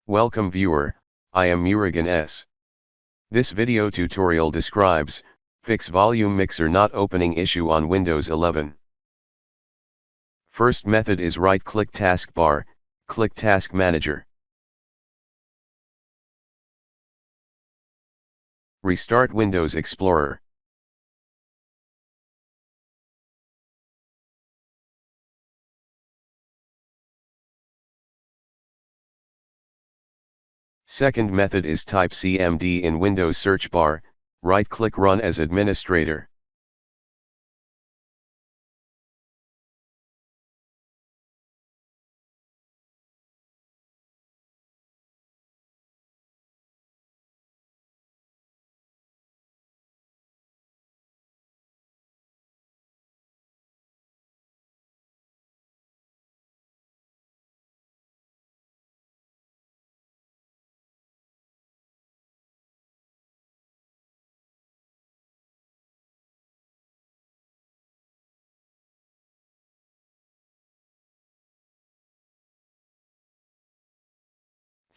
Welcome viewer, I am Murugan S. This video tutorial describes, fix volume mixer not opening issue on Windows 11. First method is right-click taskbar, click Task Manager. Restart Windows Explorer. Second method is type CMD in Windows search bar, right-click Run as administrator.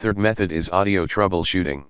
Third method is audio troubleshooting.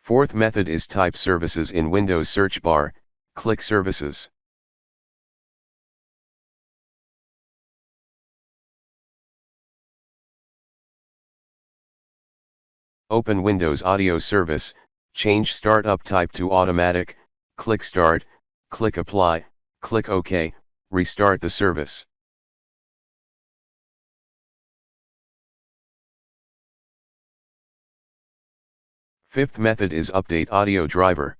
Fourth method is type services in Windows search bar, click Services. Open Windows Audio Service, change Startup type to Automatic, click Start, click Apply, click OK, restart the service. Fifth method is update audio driver.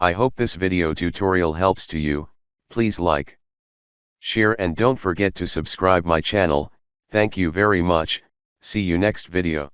I hope this video tutorial helps to you. Please like, share and don't forget to subscribe my channel. Thank you very much. See you next video.